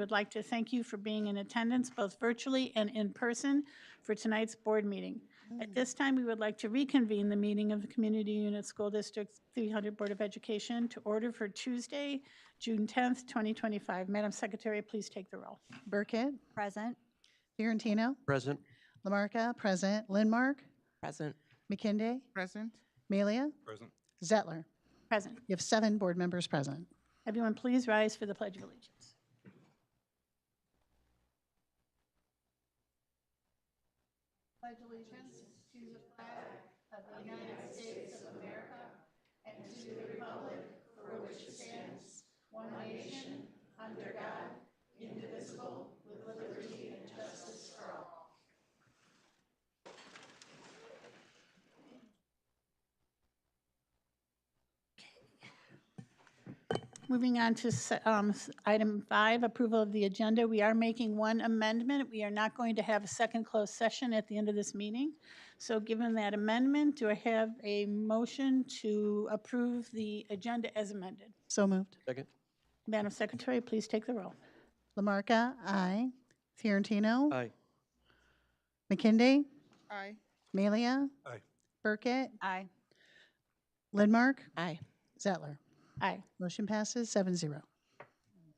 would like to thank you for being in attendance, both virtually and in person, for tonight's board meeting. At this time, we would like to reconvene the meeting of the Community Unit School District 300 Board of Education to order for Tuesday, June 10th, 2025. Madam Secretary, please take the roll. Burkett, Present. Fiorentino, Present. Lamarca, present. Lindmark, Present. McKinday, Present. Melia, Present. Zettler. Present. You have 7 board members present. Everyone, please rise for the Pledge of Allegiance. Pledge allegiance to the flag of the United States of America and to the republic for which it stands, one nation, under God, indivisible, with liberty and justice for all. Moving on to item 5, approval of the agenda. We are making one amendment. We are not going to have a second closed session at the end of this meeting. So given that amendment, do I have a motion to approve the agenda as amended? So moved. Second. Madam Secretary, please take the roll. Lamarca, aye. Fiorentino, Aye. McKinday, Aye. Melia, Aye. Burkett, Aye. Lindmark, Aye. Zettler. Aye. Motion passes 7-0.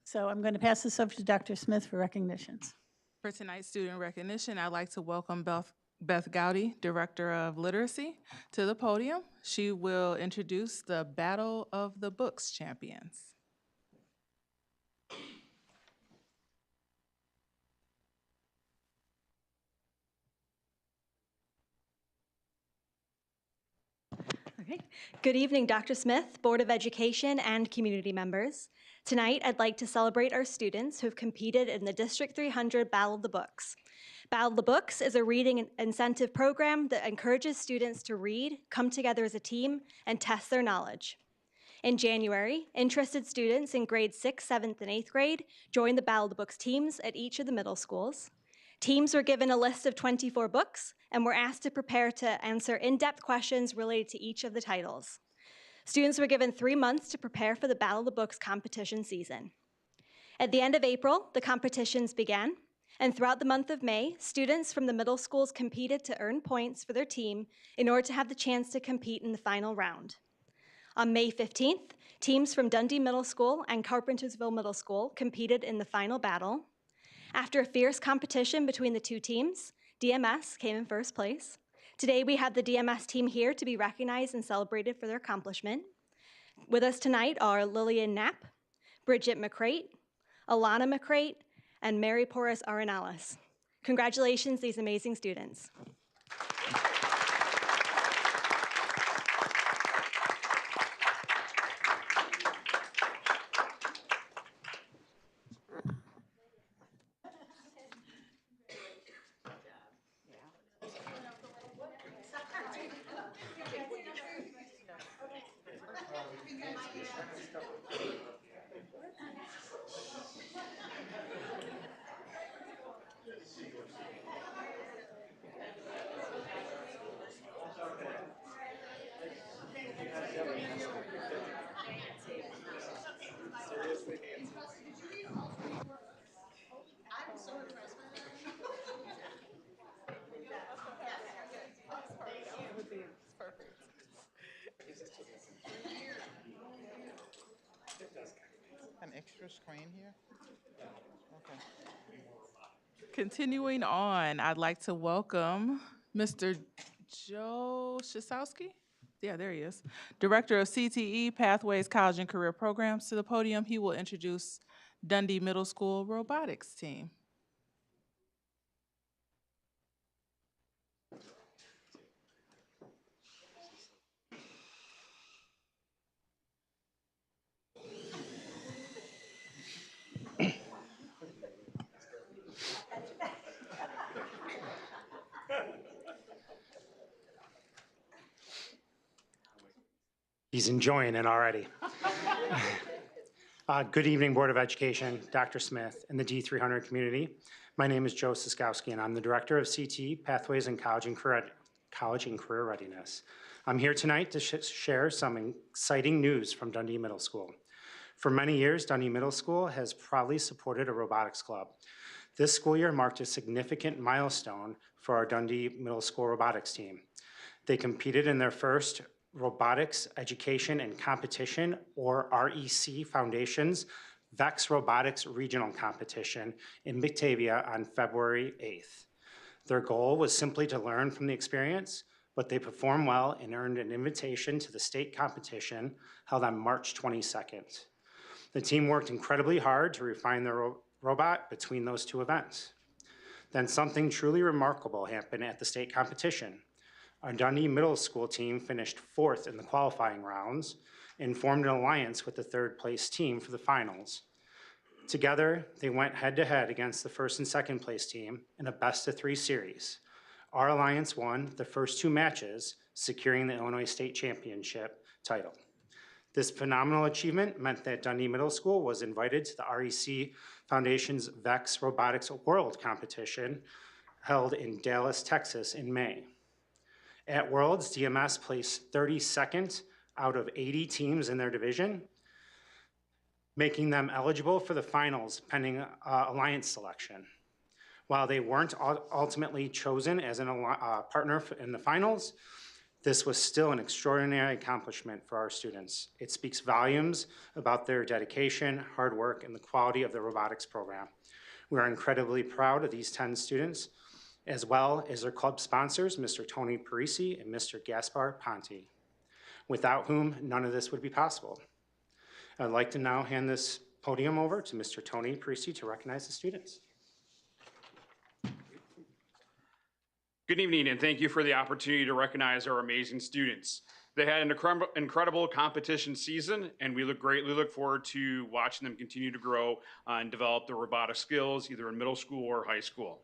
So I'm going to pass this over to Dr. Smith for recognitions. For tonight's student recognition, I'd like to welcome Beth Gowdy, Director of Literacy, to the podium. She will introduce the Battle of the Books champions. Okay. Good evening, Dr. Smith, Board of Education, and community members. Tonight, I'd like to celebrate our students who have competed in the District 300 Battle of the Books. Battle of the Books is a reading incentive program that encourages students to read, come together as a team, and test their knowledge. In January, interested students in grades 6th, 7th, and 8th grade joined the Battle of the Books teams at each of the middle schools. Teams were given a list of 24 books and were asked to prepare to answer in-depth questions related to each of the titles. Students were given 3 months to prepare for the Battle of the Books competition season. At the end of April, the competitions began, and throughout the month of May, students from the middle schools competed to earn points for their team in order to have the chance to compete in the final round. On May 15th, teams from Dundee Middle School and Carpentersville Middle School competed in the final battle. After a fierce competition between the two teams, DMS came in first place. Today, we have the DMS team here to be recognized and celebrated for their accomplishment. With us tonight are Lillian Knapp, Bridget McCrate, Alana McCrate, and Mary Porras Arenalis. Congratulations, these amazing students. An extra screen here? Okay. Continuing on, I'd like to welcome Mr. Joe Shasowski. Yeah, there he is. Director of CTE, Pathways, College and Career Programs, to the podium. He will introduce Dundee Middle School robotics team. He's enjoying it already. Good evening, Board of Education, Dr. Smith, and the D300 community. My name is Joe Siskowski, and I'm the Director of CTE, Pathways, and College and Career Readiness. I'm here tonight to share some exciting news from Dundee Middle School. For many years, Dundee Middle School has proudly supported a robotics club. This school year marked a significant milestone for our Dundee Middle School robotics team. They competed in their first Robotics Education and Competition, or REC Foundation's VEX Robotics Regional Competition in Batavia on February 8th. Their goal was simply to learn from the experience, but they performed well and earned an invitation to the state competition held on March 22nd. The team worked incredibly hard to refine their robot between those two events. Then something truly remarkable happened at the state competition. Our Dundee Middle School team finished 4th in the qualifying rounds and formed an alliance with the 3rd place team for the finals. Together, they went head-to-head against the 1st and 2nd place team in a best-of-3 series. Our alliance won the first 2 matches, securing the Illinois State Championship title. This phenomenal achievement meant that Dundee Middle School was invited to the REC Foundation's VEX Robotics World Competition held in Dallas, Texas in May. At Worlds, DMS placed 32nd out of 80 teams in their division, making them eligible for the finals pending alliance selection. While they weren't ultimately chosen as a partner in the finals, this was still an extraordinary accomplishment for our students. It speaks volumes about their dedication, hard work, and the quality of the robotics program. We are incredibly proud of these 10 students, as well as their club sponsors, Mr. Tony Parisi and Mr. Gaspar Ponti, without whom none of this would be possible. I'd like to now hand this podium over to Mr. Tony Parisi to recognize the students. Good evening, and thank you for the opportunity to recognize our amazing students. They had an incredible competition season, and we greatly look forward to watching them continue to grow and develop their robotic skills, either in middle school or high school.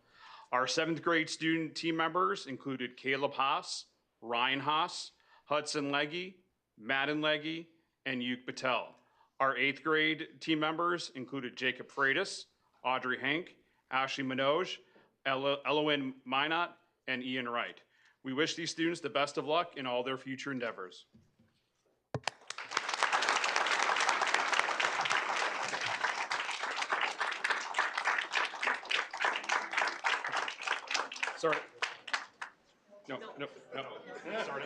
Our 7th grade student team members included Caleb Haas, Ryan Haas, Hudson Legge, Madden Legge, and Yuk Patel. Our 8th grade team members included Jacob Freitas, Audrey Hank, Ashley Manoj, Elowen Minot, and Ian Wright. We wish these students the best of luck in all their future endeavors. Sorry. No. Sorry.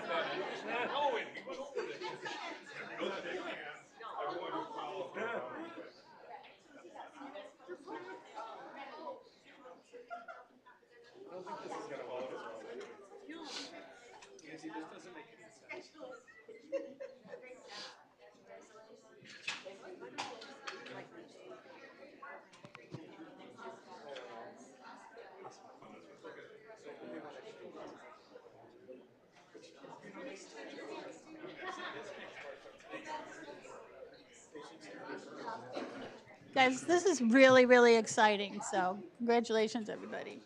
Guys, this is really, really exciting, so congratulations, everybody.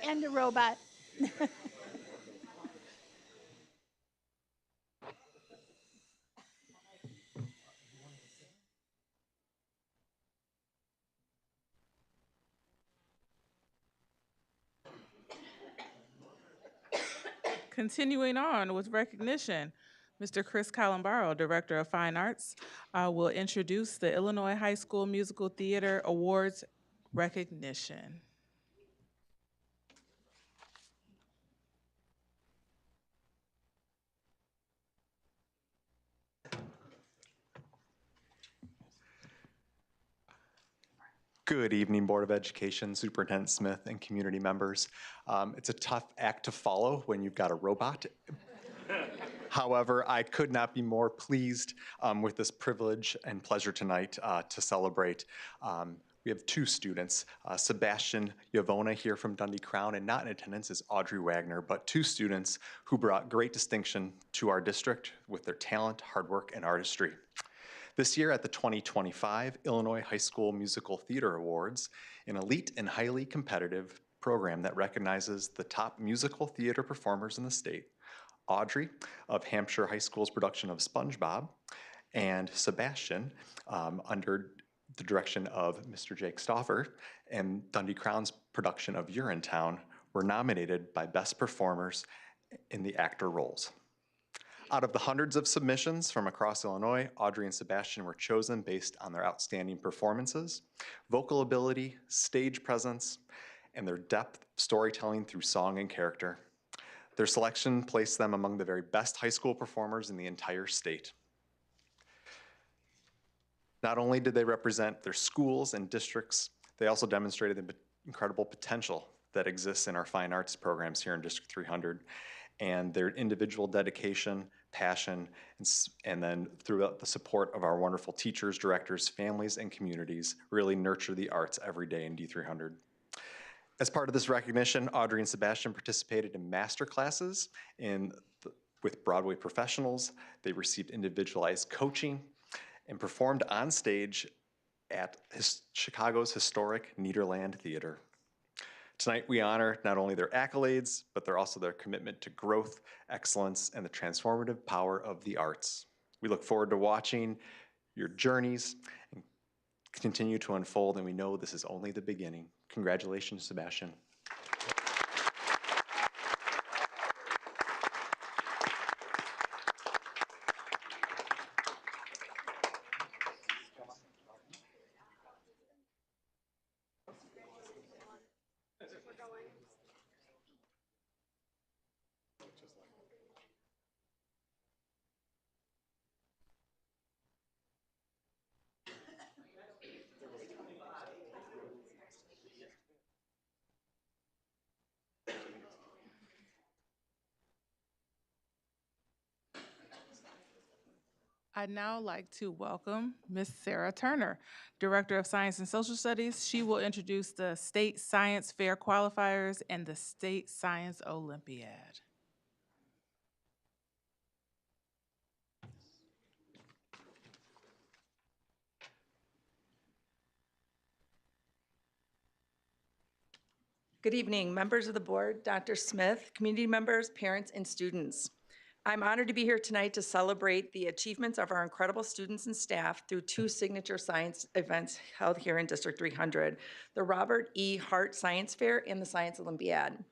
And the robot. Continuing on with recognition, Mr. Chris Columbaro, Director of Fine Arts, will introduce the Illinois High School Musical Theater Awards recognition. Good evening, Board of Education, Superintendent Smith, and community members. It's a tough act to follow when you've got a robot. However, I could not be more pleased with this privilege and pleasure tonight to celebrate. We have 2 students, Sebastian Yavona here from Dundee Crown, and not in attendance is Audrey Wagner, but 2 students who brought great distinction to our district with their talent, hard work, and artistry. This year at the 2025 Illinois High School Musical Theater Awards, an elite and highly competitive program that recognizes the top musical theater performers in the state, Audrey of Hampshire High School's production of SpongeBob, and Sebastian under the direction of Mr. Jake Stauffer and Dundee Crown's production of Urinetown were nominated by Best Performers in the actor roles. Out of the hundreds of submissions from across Illinois, Audrey and Sebastian were chosen based on their outstanding performances, vocal ability, stage presence, and their depth of storytelling through song and character. Their selection placed them among the very best high school performers in the entire state. Not only did they represent their schools and districts, they also demonstrated the incredible potential that exists in our fine arts programs here in District 300, and their individual dedication, passion, and then throughout the support of our wonderful teachers, directors, families, and communities really nurture the arts every day in D300. As part of this recognition, Audrey and Sebastian participated in master classes with Broadway professionals. They received individualized coaching and performed on stage at Chicago's historic Nederland Theater. Tonight, we honor not only their accolades, but also their commitment to growth, excellence, and the transformative power of the arts. We look forward to watching your journeys and continue to unfold, and we know this is only the beginning. Congratulations, Sebastian. I'd now like to welcome Ms. Sarah Turner, Director of Science and Social Studies. She will introduce the State Science Fair qualifiers and the State Science Olympiad. Good evening, members of the board, Dr. Smith, community members, parents, and students. I'm honored to be here tonight to celebrate the achievements of our incredible students and staff through two signature science events held here in District 300, the Robert E. Hart Science Fair and the Science Olympiad.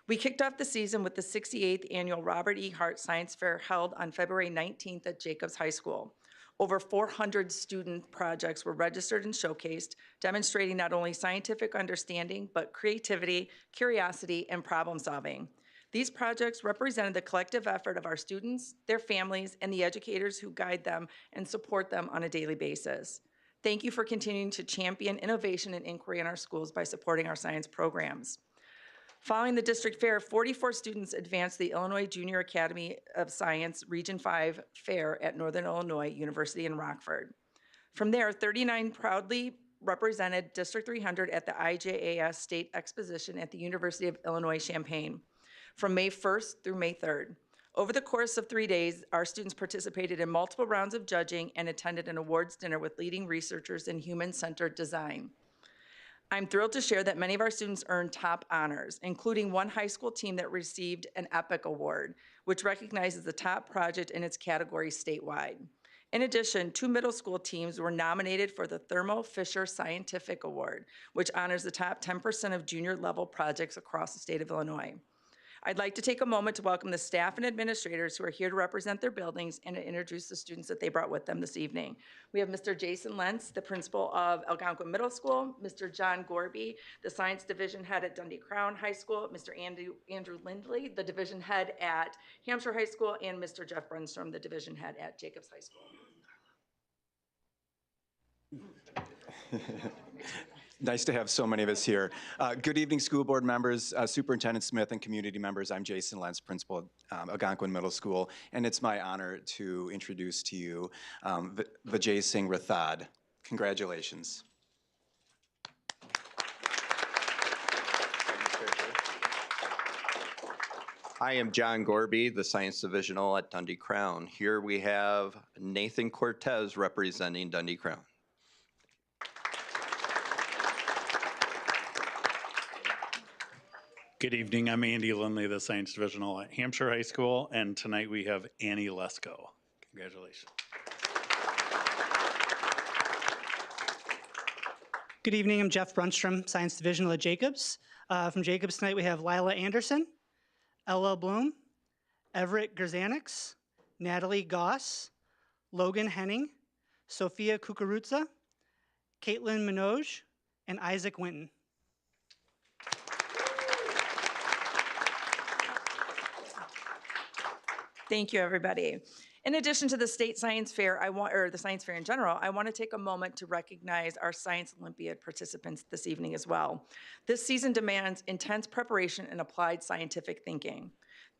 We kicked off the season with the 68th annual Robert E. Hart Science Fair held on February 19th at Jacobs High School. Over 400 student projects were registered and showcased, demonstrating not only scientific understanding, but creativity, curiosity, and problem solving. These projects represented the collective effort of our students, their families, and the educators who guide them and support them on a daily basis. Thank you for continuing to champion innovation and inquiry in our schools by supporting our science programs. Following the district fair, 44 students advanced the Illinois Junior Academy of Science Region 5 Fair at Northern Illinois University in Rockford. From there, 39 proudly represented District 300 at the IJAS State Exposition at the University of Illinois Champaign from May 1st through May 3rd. Over the course of 3 days, our students participated in multiple rounds of judging and attended an awards dinner with leading researchers in human-centered design. I'm thrilled to share that many of our students earned top honors, including one high school team that received an EPIC award, which recognizes the top project in its category statewide. In addition, 2 middle school teams were nominated for the Thermo Fisher Scientific Award, which honors the top 10% of junior level projects across the state of Illinois. I'd like to take a moment to welcome the staff and administrators who are here to represent their buildings and to introduce the students that they brought with them this evening. We have Mr. Jason Lentz, the principal of Algonquin Middle School, Mr. John Gorby, the science division head at Dundee Crown High School, Mr. Andrew Lindley, the division head at Hampshire High School, and Mr. Jeff Brunstrom, the division head at Jacobs High School. Nice to have so many of us here. Good evening, school board members, Superintendent Smith, and community members. I'm Jason Lentz, principal at Algonquin Middle School, and it's my honor to introduce to you Vijay Singh Rathod. Congratulations. I am John Gorby, the Science Divisional at Dundee Crown. Here we have Nathan Cortez representing Dundee Crown. Good evening, I'm Andy Lindley, the Science Divisional at Hampshire High School, and tonight we have Annie Lesko. Congratulations. Good evening, I'm Jeff Brunstrom, Science Divisional at Jacobs. From Jacobs tonight we have Lila Anderson, Ella Bloom, Everett Gerzanix, Natalie Goss, Logan Henning, Sophia Kukurutza, Caitlin Minogue, and Isaac Winton. Thank you, everybody. In addition to the state science fair, or the science fair in general, I want to take a moment to recognize our Science Olympiad participants this evening as well. This season demands intense preparation and applied scientific thinking.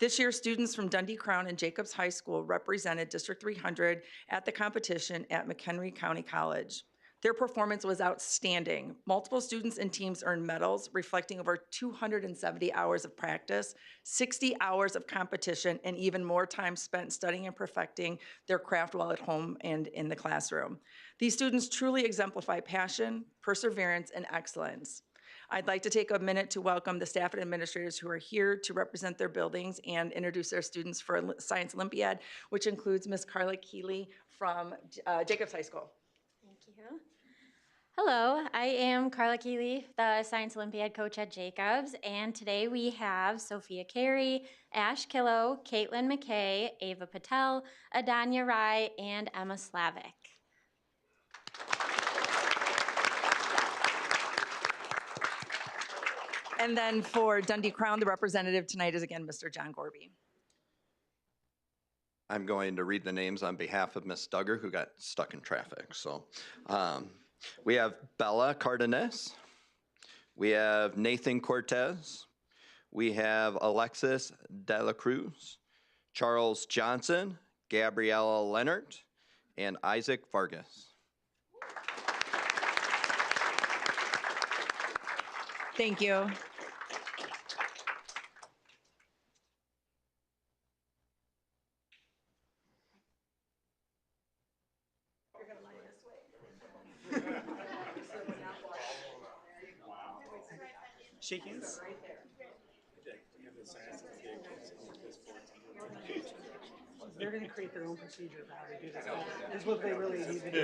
This year, students from Dundee Crown and Jacobs High School represented District 300 at the competition at McHenry County College. Their performance was outstanding. Multiple students and teams earned medals, reflecting over 270 hours of practice, 60 hours of competition, and even more time spent studying and perfecting their craft while at home and in the classroom. These students truly exemplify passion, perseverance, and excellence. I'd like to take a minute to welcome the staff and administrators who are here to represent their buildings and introduce their students for Science Olympiad, which includes Ms. Carla Keeley from Jacobs High School. Thank you. Hello, I am Carla Keeley, the Science Olympiad coach at Jacobs, and today we have Sophia Carey, Ash Killow, Caitlin McKay, Ava Patel, Adanya Rai, and Emma Slavic. And then for Dundee Crown, the representative tonight is again Mr. John Gorby. I'm going to read the names on behalf of Ms. Duggar, who got stuck in traffic. So we have Bella Cardenas. We have Nathan Cortez. We have Alexis De La Cruz, Charles Johnson, Gabriella Leonard, and Isaac Vargas. Thank you. Shake hands. They're going to create their own procedure for how they do this. This is what they really need to do.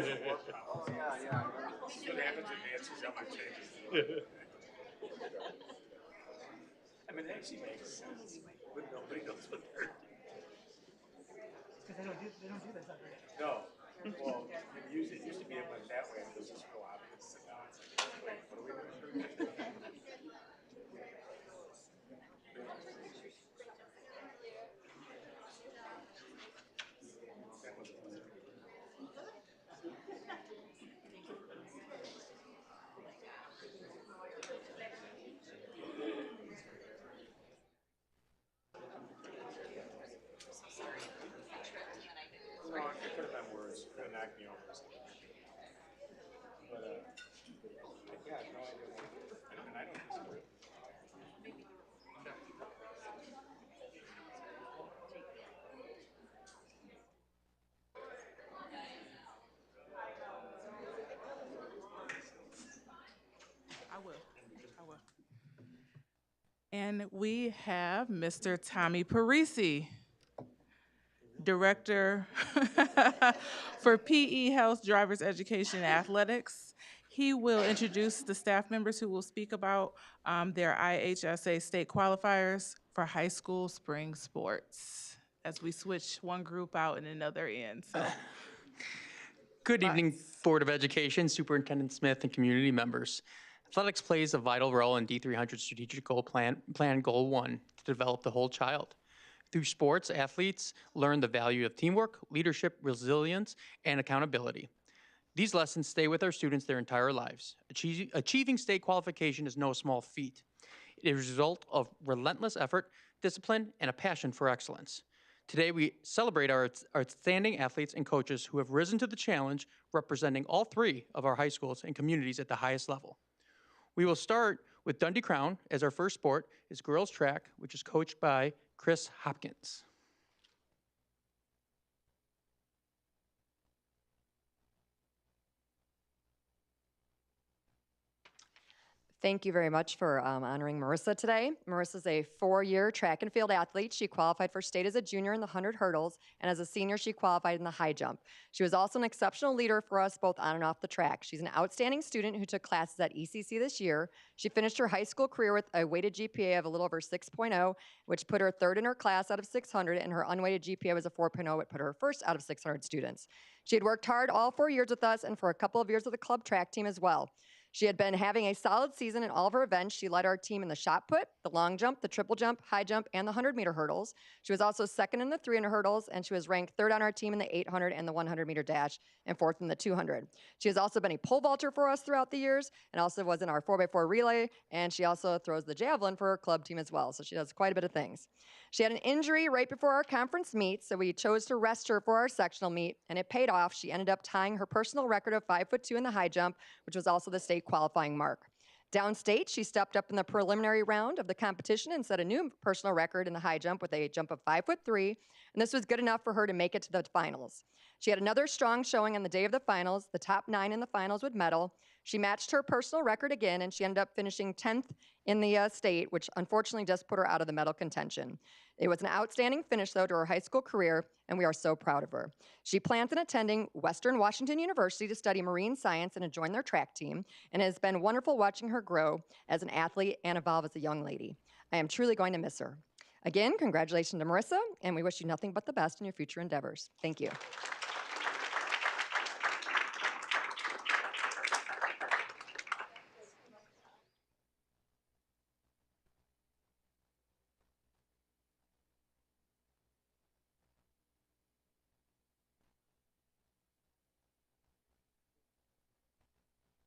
I mean, it actually makes sense, but nobody knows what they're doing. Because they don't do this ever. No. Well, it used to be like that way, it was just go out and sit down. It's like, wait, what are we doing? And we have Mr. Tommy Parisi, Director for PE, Health, Driver's Education, and Athletics. He will introduce the staff members who will speak about their IHSA state qualifiers for high school spring sports as we switch one group out and another in. So, Good evening, Board of Education, Superintendent Smith, and community members. Athletics plays a vital role in D300 Strategic Goal Plan Goal 1 to develop the whole child. Through sports, athletes learn the value of teamwork, leadership, resilience, and accountability. These lessons stay with our students their entire lives. Achieving state qualification is no small feat. It is a result of relentless effort, discipline, and a passion for excellence. Today, we celebrate our outstanding athletes and coaches who have risen to the challenge, representing all three of our high schools and communities at the highest level. We will start with Dundee Crown, as our first sport is girls track, which is coached by Chris Hopkins. Thank you very much for honoring Marissa today. Marissa's a 4-year track and field athlete. She qualified for state as a junior in the 100 hurdles, and as a senior, she qualified in the high jump. She was also an exceptional leader for us both on and off the track. She's an outstanding student who took classes at ECC this year. She finished her high school career with a weighted GPA of a little over 6.0, which put her third in her class out of 600, and her unweighted GPA was a 4.0, which put her first out of 600 students. She had worked hard all 4 years with us and for a couple of years with the club track team as well. She had been having a solid season in all of her events. She led our team in the shot put, the long jump, the triple jump, high jump, and the 100-meter hurdles. She was also second in the 300 hurdles, and she was ranked third on our team in the 800 and the 100-meter dash, and fourth in the 200. She has also been a pole vaulter for us throughout the years, and also was in our 4x4 relay, and she also throws the javelin for her club team as well, so she does quite a bit of things. She had an injury right before our conference meet, so we chose to rest her for our sectional meet, and it paid off. She ended up tying her personal record of 5'2" in the high jump, which was also the state qualifying mark. Downstate, she stepped up in the preliminary round of the competition and set a new personal record in the high jump with a jump of 5'3", and this was good enough for her to make it to the finals. She had another strong showing on the day of the finals. The top 9 in the finals would medal. She matched her personal record again, and she ended up finishing 10th in the state, which unfortunately just put her out of the medal contention. It was an outstanding finish, though, to her high school career, and we are so proud of her. She plans on attending Western Washington University to study marine science and to join their track team, and it has been wonderful watching her grow as an athlete and evolve as a young lady. I am truly going to miss her. Again, congratulations to Marissa, and we wish you nothing but the best in your future endeavors. Thank you.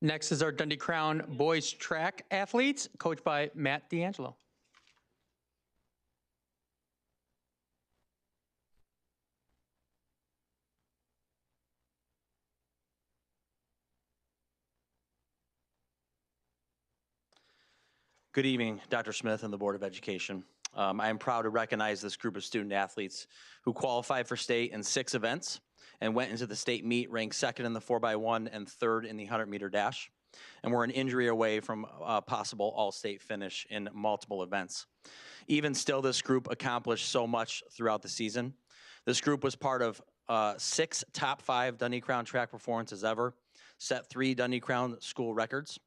Next is our Dundee Crown boys track athletes, coached by Matt D'Angelo. Good evening, Dr. Smith and the Board of Education. I am proud to recognize this group of student athletes who qualified for state in 6 events and went into the state meet ranked 2nd in the 4x1 and 3rd in the 100-meter dash, and were an injury away from a possible all-state finish in multiple events. Even still, this group accomplished so much throughout the season. This group was part of 6 top 5 Dundee Crown track performances ever, set 3 Dundee Crown school records,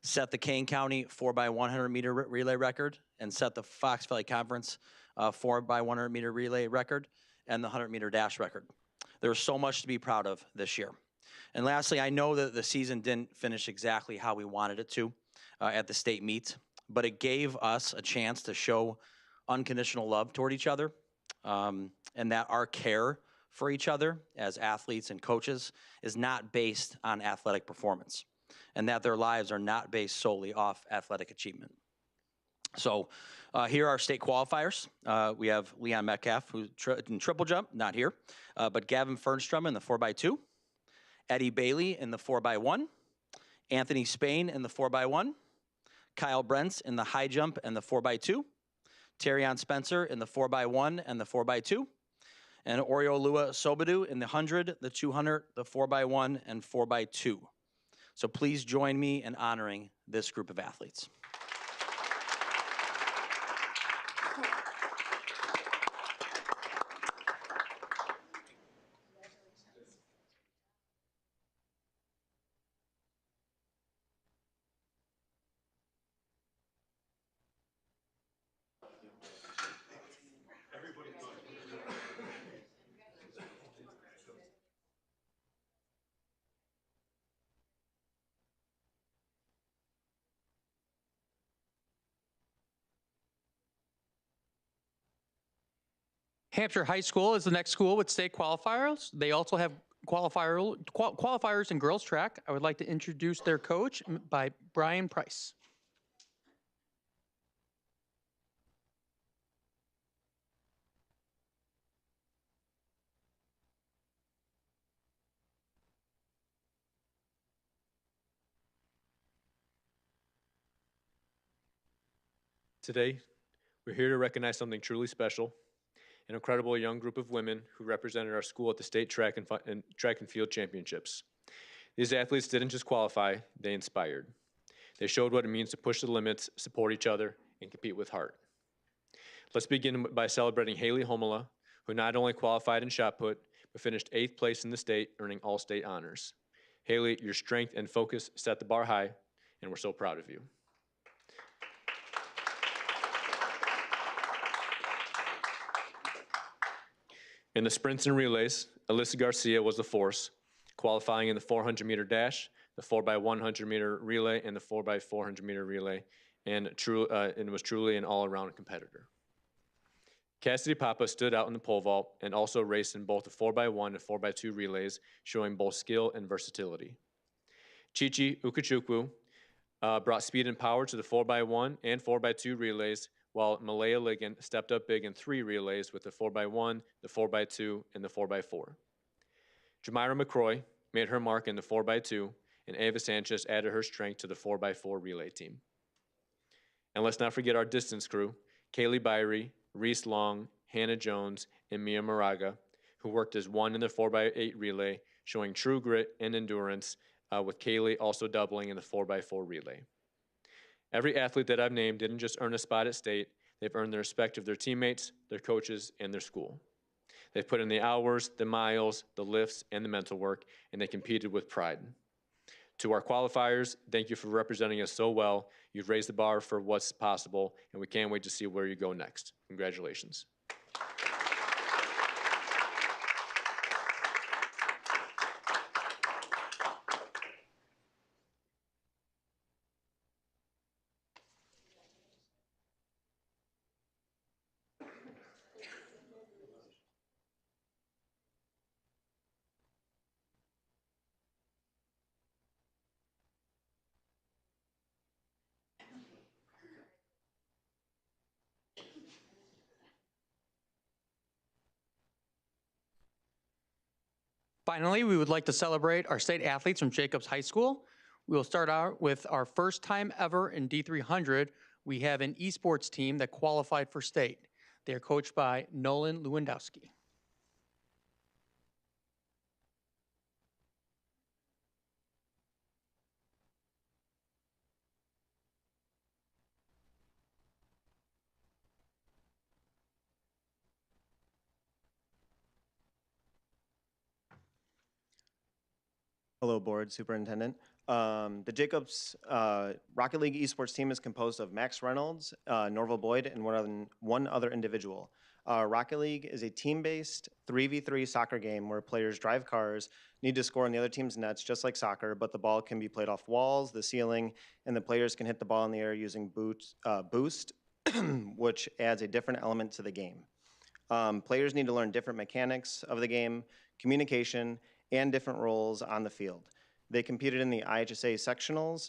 set the Kane County 4x100 meter relay record, and set the Fox Valley Conference 4x100 meter relay record, and the 100 meter dash record. There's so much to be proud of this year. And lastly, I know that the season didn't finish exactly how we wanted it to at the state meet, but it gave us a chance to show unconditional love toward each other, and that our care for each other as athletes and coaches is not based on athletic performance, and that their lives are not based solely off athletic achievement. So here are our state qualifiers. We have Leon Metcalf, who's in triple jump, not here, but Gavin Fernstrom in the 4x2, Eddie Bailey in the 4x1, Anthony Spain in the 4x1, Kyle Brents in the high jump and the 4x2, Terrion Spencer in the 4x1 and the 4x2, and Oriolua Sobadu in the 100, the 200, the 4x1, and 4x2. So please join me in honoring this group of athletes. Hampshire High School is the next school with state qualifiers. They also have qualifiers in girls track. I would like to introduce their coach by Brian Price. Today, we're here to recognize something truly special, an incredible young group of women who represented our school at the state track and field championships. These athletes didn't just qualify, they inspired. They showed what it means to push the limits, support each other, and compete with heart. Let's begin by celebrating Haley Homola, who not only qualified in shot put, but finished 8th place in the state, earning all state honors. Haley, your strength and focus set the bar high, and we're so proud of you. In the sprints and relays, Alyssa Garcia was the force, qualifying in the 400-meter dash, the 4x100-meter relay, and the 4x400-meter relay, and was truly an all-around competitor. Cassidy Papa stood out in the pole vault and also raced in both the 4x1 and 4x2 relays, showing both skill and versatility. Chichi Ukachukwu brought speed and power to the 4x1 and 4x2 relays, while Malaya Ligon stepped up big in 3 relays with the 4x1, the 4x2, and the 4x4. Jamira McCroy made her mark in the 4x2, and Ava Sanchez added her strength to the 4x4 relay team. And let's not forget our distance crew, Kaylee Byrie, Reese Long, Hannah Jones, and Mia Moraga, who worked as one in the 4x8 relay, showing true grit and endurance, with Kaylee also doubling in the 4x4 relay. Every athlete that I've named didn't just earn a spot at state, they've earned the respect of their teammates, their coaches, and their school. They've put in the hours, the miles, the lifts, and the mental work, and they competed with pride. To our qualifiers, thank you for representing us so well. You've raised the bar for what's possible, and we can't wait to see where you go next. Congratulations. Finally, we would like to celebrate our state athletes from Jacobs High School. We will start out with our first time ever in D300. We have an esports team that qualified for state. They are coached by Nolan Lewandowski. Hello, Board Superintendent. The Jacobs Rocket League esports team is composed of Max Reynolds, Norval Boyd, and one other individual. Rocket League is a team-based 3v3 soccer game where players drive cars, need to score in the other team's nets just like soccer, but the ball can be played off walls, the ceiling, and the players can hit the ball in the air using boost, which adds a different element to the game. Players need to learn different mechanics of the game, communication, and different roles on the field. They competed in the IHSA sectionals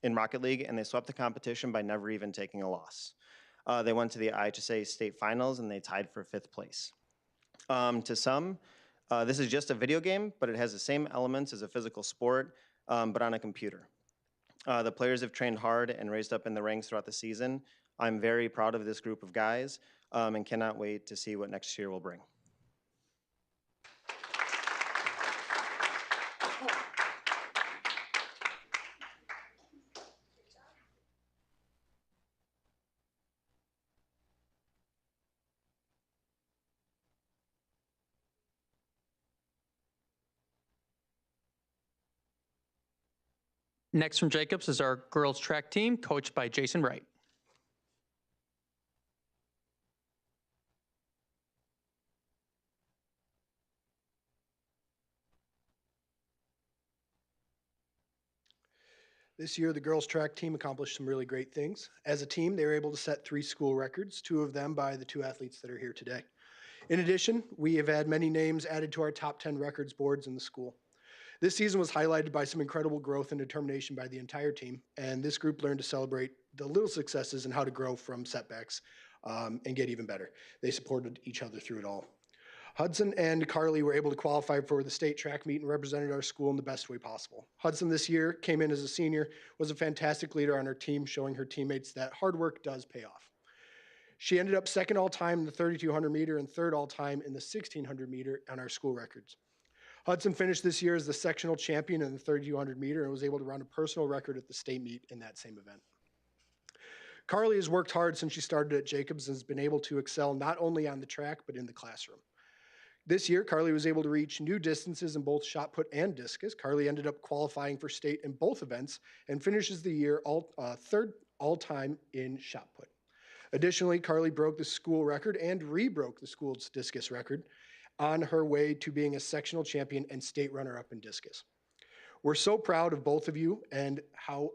in Rocket League, and they swept the competition by never even taking a loss. They went to the IHSA state finals, and they tied for 5th place. To some, this is just a video game, but it has the same elements as a physical sport, but on a computer. The players have trained hard and raised up in the ranks throughout the season. I'm very proud of this group of guys and cannot wait to see what next year will bring. Next from Jacobs is our girls track team, coached by Jason Wright. This year, the girls track team accomplished some really great things. As a team, they were able to set 3 school records, 2 of them by the 2 athletes that are here today. In addition, we have had many names added to our top 10 records boards in the school. This season was highlighted by some incredible growth and determination by the entire team, and this group learned to celebrate the little successes and how to grow from setbacks and get even better. They supported each other through it all. Hudson and Carly were able to qualify for the state track meet and represented our school in the best way possible. Hudson this year came in as a senior, was a fantastic leader on her team, showing her teammates that hard work does pay off. She ended up 2nd all-time in the 3,200 meter and 3rd all-time in the 1,600 meter on our school records. Hudson finished this year as the sectional champion in the 3200 meter and was able to run a personal record at the state meet in that same event. Carly has worked hard since she started at Jacobs and has been able to excel not only on the track, but in the classroom. This year, Carly was able to reach new distances in both shot put and discus. Carly ended up qualifying for state in both events and finishes the year third all-time in shot put. Additionally, Carly broke the school record and re-broke the school's discus record on her way to being a sectional champion and state runner-up in discus. We're so proud of both of you and how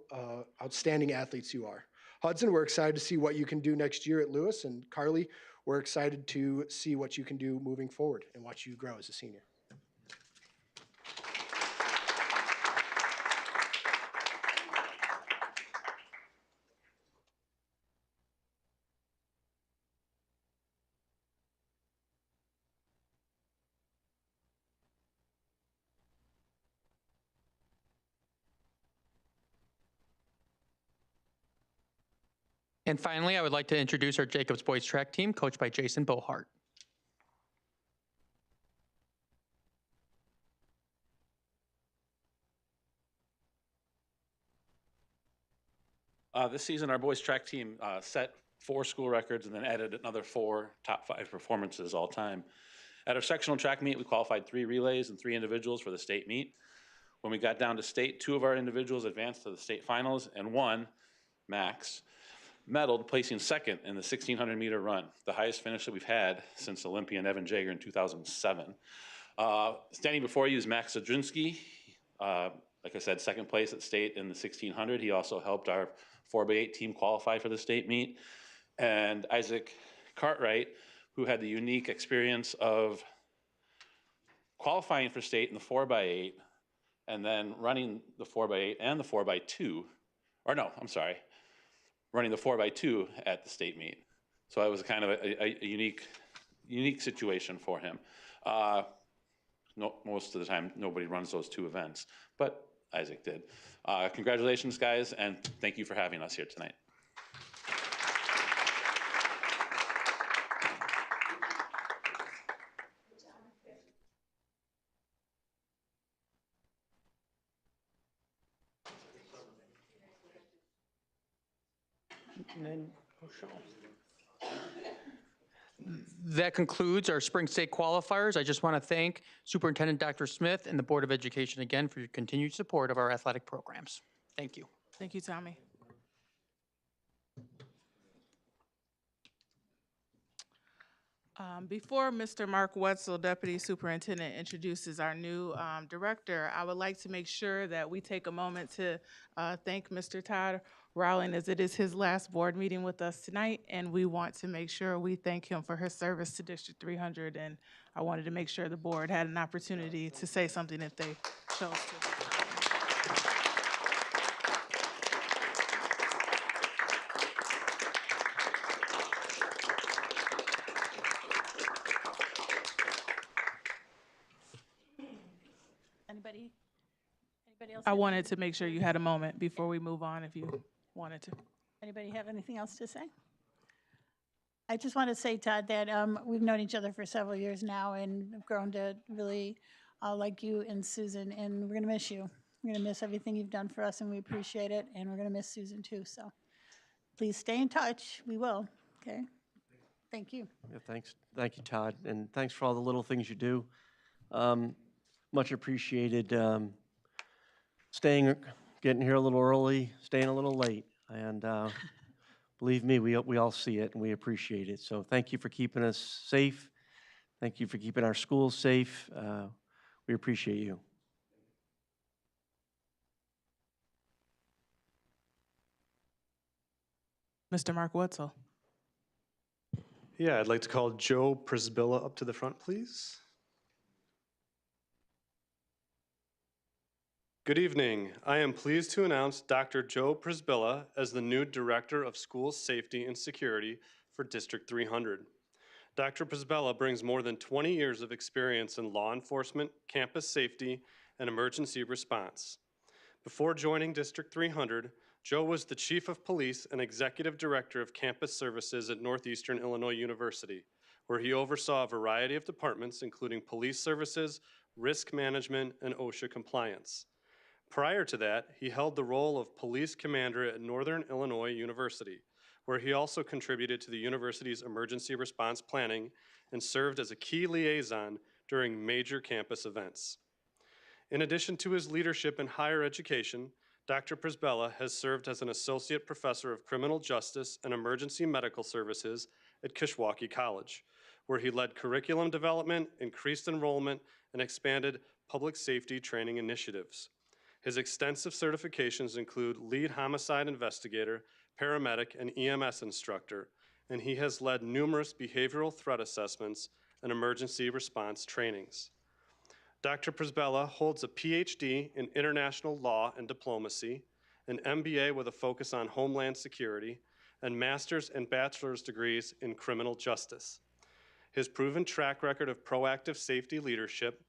outstanding athletes you are. Hudson, we're excited to see what you can do next year at Lewis, and Carly, we're excited to see what you can do moving forward and watch you grow as a senior. And finally, I would like to introduce our Jacobs boys track team, coached by Jason Bohart. This season, our boys track team set 4 school records and then added another 4 top 5 performances all time. At our sectional track meet, we qualified 3 relays and 3 individuals for the state meet. When we got down to state, 2 of our individuals advanced to the state finals, and 1, Max, medaled, placing second in the 1600 meter run, the highest finish that we've had since Olympian Evan Jager in 2007. Standing before you is Max Zadrinsky. Like I said, second place at state in the 1600. He also helped our 4x8 team qualify for the state meet. And Isaac Cartwright, who had the unique experience of qualifying for state in the 4x8 and then running the 4x8 and the 4x2, or no, I'm sorry, running the 4x2 at the state meet. So it was kind of a unique situation for him. Most of the time, nobody runs those 2 events, but Isaac did. Congratulations, guys, and thank you for having us here tonight. And then, that concludes our spring state qualifiers. I just want to thank Superintendent Dr. Smith and the Board of Education again for your continued support of our athletic programs. Thank you. Thank you, Tommy. Before Mr. Mark Wetzel, Deputy Superintendent, introduces our new director, I would like to make sure that we take a moment to thank Mr. Todd Rowling, as it is his last board meeting with us tonight, and we want to make sure we thank him for his service to District 300, and I wanted to make sure the board had an opportunity to say something if they chose to. Anybody else? I wanted to make sure you had a moment before we move on if you wanted to. Anybody have anything else to say? I just want to say, Todd, that we've known each other for several years now and have grown to really like you and Susan, and we're going to miss you. We're going to miss everything you've done for us, and we appreciate it, and we're going to miss Susan too. So please stay in touch. We will, okay? Thank you. Yeah, thanks. Thank you, Todd, and thanks for all the little things you do. Much appreciated. Getting here a little early, staying a little late, and believe me, we all see it and we appreciate it. So thank you for keeping us safe. Thank you for keeping our schools safe. We appreciate you. Mr. Mark Wetzel. Yeah, I'd like to call Joe Prisbilla up to the front, please. Good evening. I am pleased to announce Dr. Joe Prisbilla as the new Director of School Safety and Security for District 300. Dr. Prisbilla brings more than 20 years of experience in law enforcement, campus safety, and emergency response. Before joining District 300, Joe was the Chief of Police and Executive Director of Campus Services at Northeastern Illinois University, where he oversaw a variety of departments, including police services, risk management, and OSHA compliance. Prior to that, he held the role of police commander at Northern Illinois University, where he also contributed to the university's emergency response planning and served as a key liaison during major campus events. In addition to his leadership in higher education, Dr. Przybyla has served as an associate professor of criminal justice and emergency medical services at Kishwaukee College, where he led curriculum development, increased enrollment, and expanded public safety training initiatives. His extensive certifications include lead homicide investigator, paramedic, and EMS instructor, and he has led numerous behavioral threat assessments and emergency response trainings. Dr. Przybyla holds a PhD in international law and diplomacy, an MBA with a focus on homeland security, and master's and bachelor's degrees in criminal justice. His proven track record of proactive safety leadership,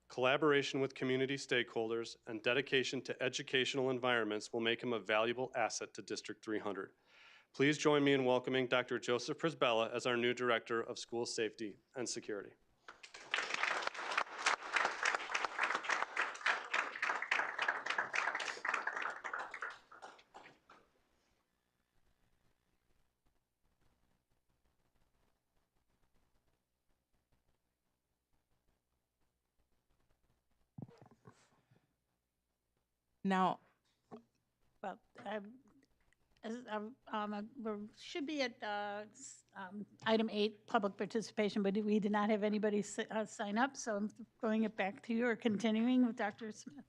collaboration with community stakeholders, and dedication to educational environments will make him a valuable asset to District 300. Please join me in welcoming Dr. Joseph Przybyla as our new Director of School Safety and Security. Now, Well, we should be at item 8, public participation, but we did not have anybody sign up, so I'm throwing it back to you or continuing with Dr. Smith.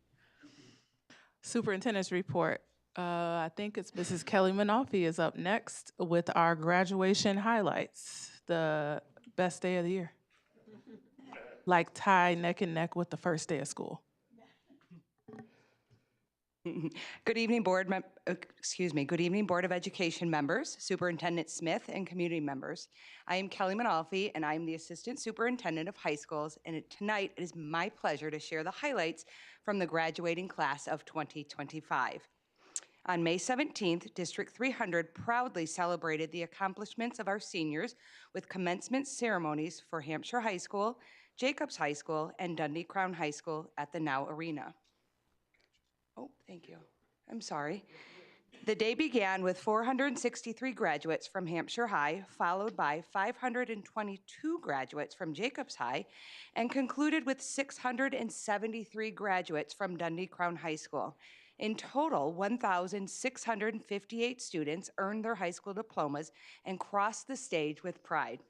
Superintendent's report. I think it's Mrs. Kelly Manalfi is up next with our graduation highlights, the best day of the year. Like tied neck and neck with the first day of school. Good evening, Good evening, Board of Education members, Superintendent Smith, and community members. I am Kelly Manalfi, and I am the Assistant Superintendent of High Schools, and tonight it is my pleasure to share the highlights from the graduating class of 2025. On May 17th, District 300 proudly celebrated the accomplishments of our seniors with commencement ceremonies for Hampshire High School, Jacobs High School, and Dundee Crown High School at the Now Arena. Oh, thank you. I'm sorry. The day began with 463 graduates from Hampshire High, followed by 522 graduates from Jacobs High, and concluded with 673 graduates from Dundee Crown High School. In total, 1,658 students earned their high school diplomas and crossed the stage with pride.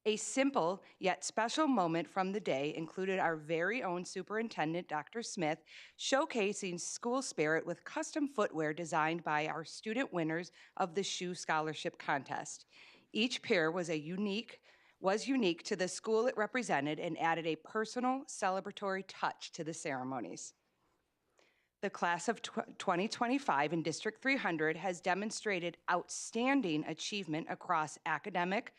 A simple yet special moment from the day included our very own superintendent, Dr. Smith, showcasing school spirit with custom footwear designed by our student winners of the Shoe Scholarship Contest. Each pair was unique to the school it represented and added a personal, celebratory touch to the ceremonies. The class of 2025 in District 300 has demonstrated outstanding achievement across academic,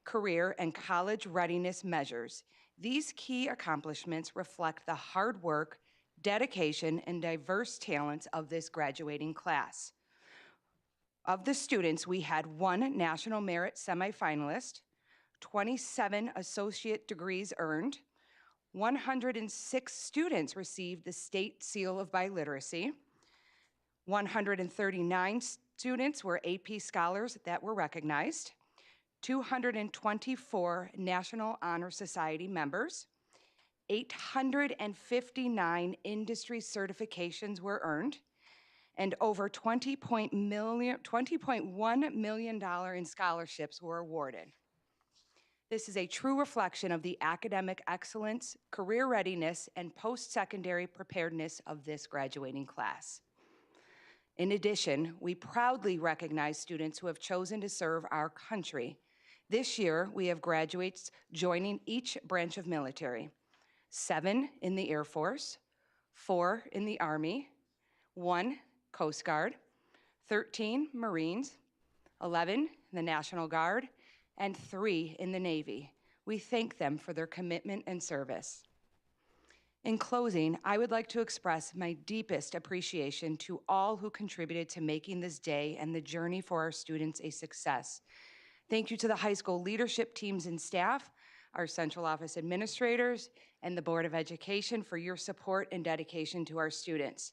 career, and college readiness measures. These key accomplishments reflect the hard work, dedication, and diverse talents of this graduating class. Of the students, we had 1 National Merit semifinalist, 27 associate degrees earned, 106 students received the State Seal of Biliteracy, 139 students were AP scholars that were recognized, 224 National Honor Society members, 859 industry certifications were earned, and over $20.1 million in scholarships were awarded. This is a true reflection of the academic excellence, career readiness, and post-secondary preparedness of this graduating class. In addition, we proudly recognize students who have chosen to serve our country. This year, we have graduates joining each branch of military: 7 in the Air Force, 4 in the Army, 1 Coast Guard, 13 Marines, 11 in the National Guard, and 3 in the Navy. We thank them for their commitment and service. In closing, I would like to express my deepest appreciation to all who contributed to making this day and the journey for our students a success. Thank you to the high school leadership teams and staff, our central office administrators, and the Board of Education for your support and dedication to our students.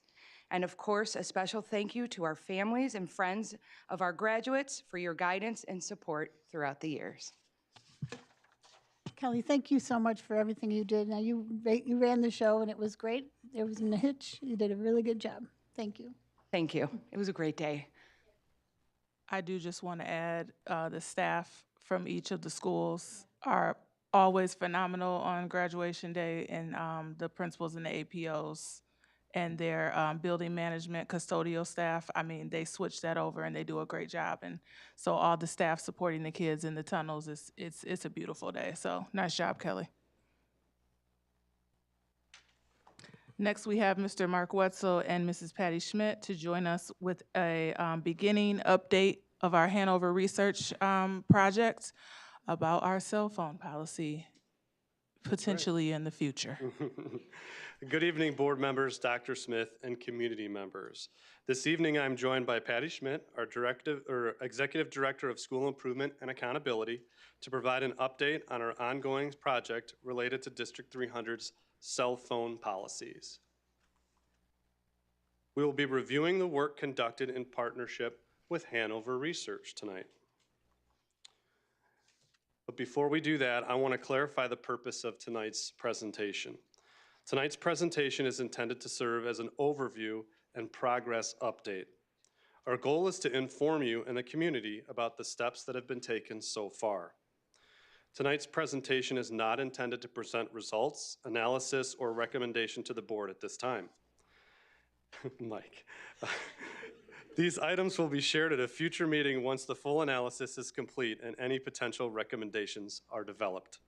And of course, a special thank you to our families and friends of our graduates for your guidance and support throughout the years. Kelly, thank you so much for everything you did. Now, you ran the show, and it was great. There was no hitch. You did a really good job. Thank you. Thank you. It was a great day. I do just want to add, the staff from each of the schools are always phenomenal on graduation day, and the principals and the APOs and their building management, custodial staff, I mean, they switch that over and they do a great job. And so all the staff supporting the kids in the tunnels, it's a beautiful day. So nice job, Kelly. Next, we have Mr. Mark Wetzel and Mrs. Patty Schmidt to join us with a beginning update of our Hanover research project about our cell phone policy, potentially in the future. Good evening, board members, Dr. Smith, and community members. This evening, I'm joined by Patty Schmidt, our Executive Director of School Improvement and Accountability, to provide an update on our ongoing project related to District 300's cell phone policies. We will be reviewing the work conducted in partnership with Hanover Research tonight. But before we do that, I want to clarify the purpose of tonight's presentation. Tonight's presentation is intended to serve as an overview and progress update. Our goal is to inform you and the community about the steps that have been taken so far. Tonight's presentation is not intended to present results, analysis, or recommendation to the board at this time. Mike. These items will be shared at a future meeting once the full analysis is complete and any potential recommendations are developed.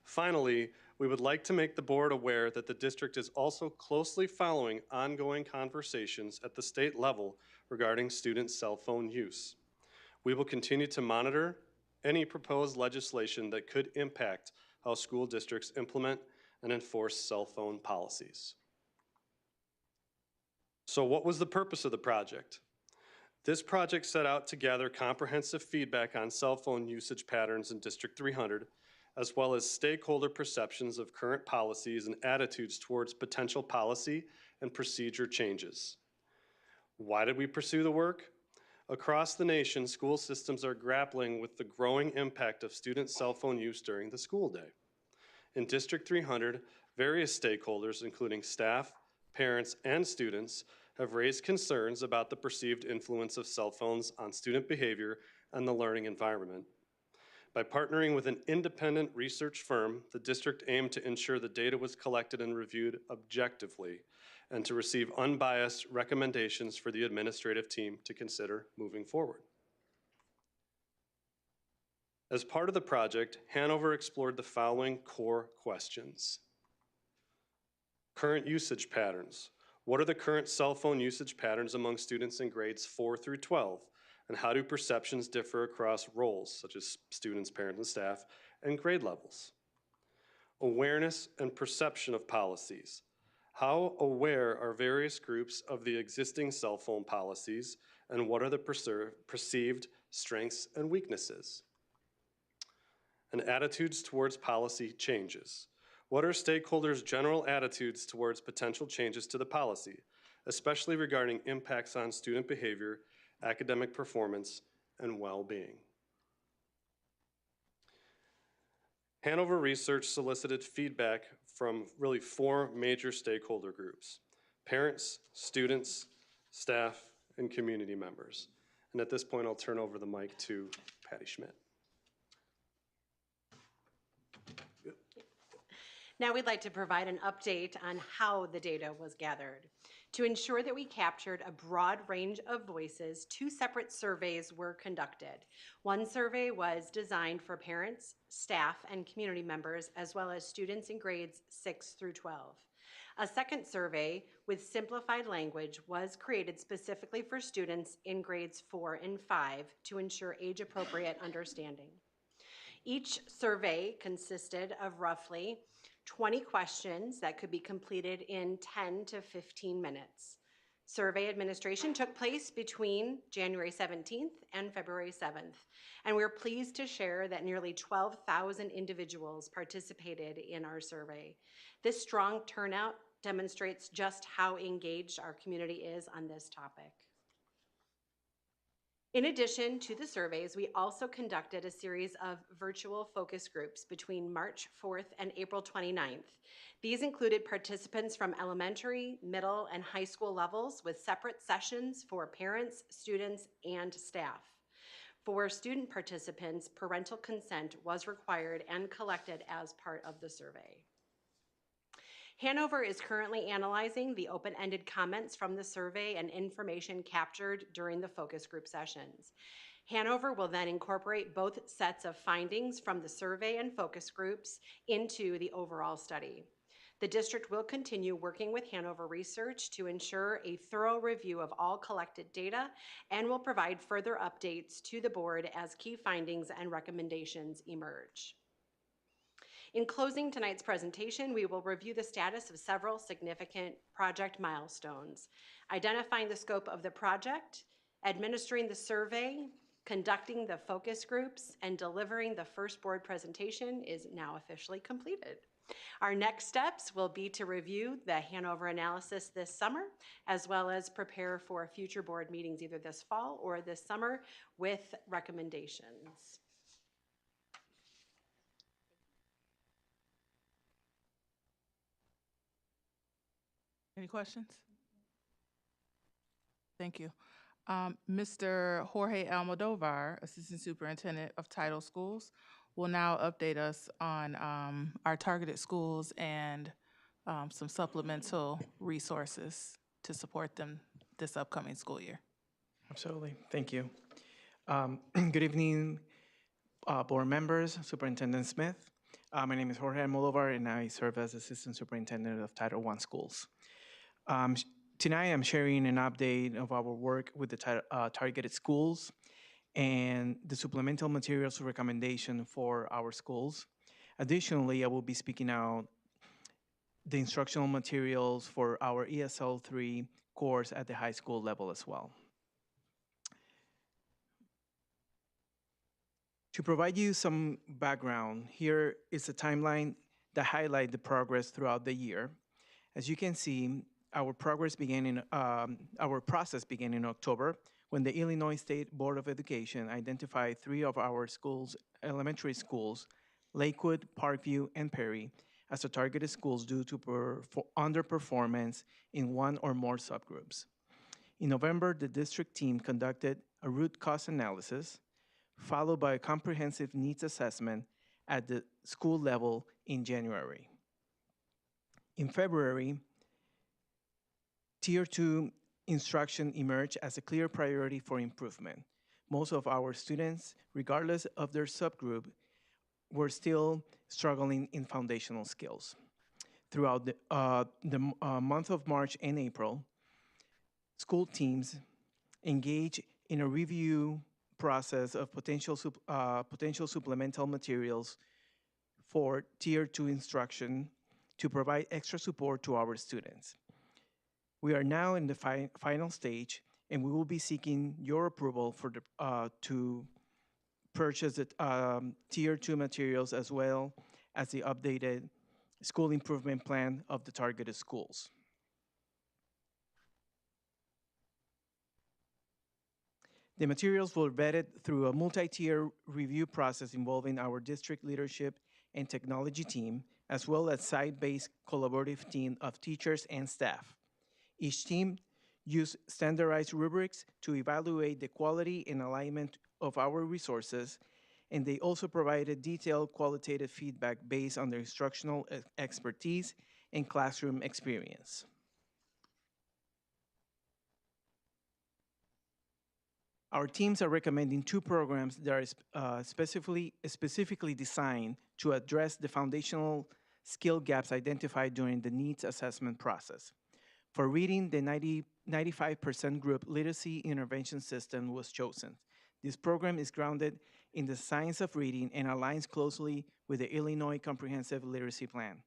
Finally, we would like to make the board aware that the district is also closely following ongoing conversations at the state level regarding student cell phone use. We will continue to monitor any proposed legislation that could impact how school districts implement and enforce cell phone policies. So what was the purpose of the project? This project set out to gather comprehensive feedback on cell phone usage patterns in District 300, as well as stakeholder perceptions of current policies and attitudes towards potential policy and procedure changes. Why did we pursue the work? Across the nation, school systems are grappling with the growing impact of student cell phone use during the school day. In District 300, various stakeholders, including staff, parents, and students, have raised concerns about the perceived influence of cell phones on student behavior and the learning environment. By partnering with an independent research firm, the district aimed to ensure the data was collected and reviewed objectively and to receive unbiased recommendations for the administrative team to consider moving forward. As part of the project, Hanover explored the following core questions. Current usage patterns. What are the current cell phone usage patterns among students in grades 4 through 12? And how do perceptions differ across roles, such as students, parents, and staff, and grade levels? Awareness and perception of policies. How aware are various groups of the existing cell phone policies, and what are the perceived strengths and weaknesses? And attitudes towards policy changes. What are stakeholders' general attitudes towards potential changes to the policy, especially regarding impacts on student behavior, academic performance, and well-being? Hanover Research solicited feedback from really 4 major stakeholder groups: parents, students, staff, and community members. And at this point, I'll turn over the mic to Patty Schmidt. Now we'd like to provide an update on how the data was gathered. To ensure that we captured a broad range of voices, 2 separate surveys were conducted. One survey was designed for parents, staff, and community members, as well as students in grades 6 through 12. A second survey with simplified language was created specifically for students in grades 4 and 5 to ensure age-appropriate understanding. Each survey consisted of roughly 20 questions that could be completed in 10 to 15 minutes. Survey administration took place between January 17th and February 7th, and we're pleased to share that nearly 12,000 individuals participated in our survey. This strong turnout demonstrates just how engaged our community is on this topic. In addition to the surveys, we also conducted a series of virtual focus groups between March 4th and April 29th. These included participants from elementary, middle, and high school levels with separate sessions for parents, students, and staff. For student participants, parental consent was required and collected as part of the survey. Hanover is currently analyzing the open-ended comments from the survey and information captured during the focus group sessions. Hanover will then incorporate both sets of findings from the survey and focus groups into the overall study. The district will continue working with Hanover Research to ensure a thorough review of all collected data and will provide further updates to the board as key findings and recommendations emerge. In closing tonight's presentation, we will review the status of several significant project milestones, identifying the scope of the project, administering the survey, conducting the focus groups, and delivering the first board presentation is now officially completed. Our next steps will be to review the Hanover analysis this summer, as well as prepare for future board meetings either this fall or this summer with recommendations. Any questions? Thank you. Mr. Jorge Almodovar, Assistant Superintendent of Title Schools, will now update us on our targeted schools and some supplemental resources to support them this upcoming school year. Absolutely. Thank you. Good evening, board members, Superintendent Smith. My name is Jorge Almodovar, and I serve as Assistant Superintendent of Title I schools. Tonight, I'm sharing an update of our work with the targeted schools and the supplemental materials recommendation for our schools. Additionally, I will be speaking out the instructional materials for our ESL 3 course at the high school level as well. To provide you some background, here is a timeline that highlights the progress throughout the year. As you can see, our process began in October when the Illinois State Board of Education identified 3 of our schools, elementary schools, Lakewood, Parkview, and Perry, as the targeted schools due to underperformance in one or more subgroups. In November, the district team conducted a root cause analysis, followed by a comprehensive needs assessment at the school level in January. In February, Tier 2 instruction emerged as a clear priority for improvement. Most of our students, regardless of their subgroup, were still struggling in foundational skills. Throughout the month of March and April, school teams engaged in a review process of potential supplemental materials for Tier 2 instruction to provide extra support to our students. We are now in the final stage, and we will be seeking your approval for to purchase the Tier 2 materials as well as the updated school improvement plan of the targeted schools. The materials were vetted through a multi-tier review process involving our district leadership and technology team, as well as site-based collaborative team of teachers and staff. Each team used standardized rubrics to evaluate the quality and alignment of our resources, and they also provided detailed qualitative feedback based on their instructional expertise and classroom experience. Our teams are recommending 2 programs that are specifically designed to address the foundational skill gaps identified during the needs assessment process. For reading, the 95% group literacy intervention system was chosen. This program is grounded in the science of reading and aligns closely with the Illinois Comprehensive Literacy Plan.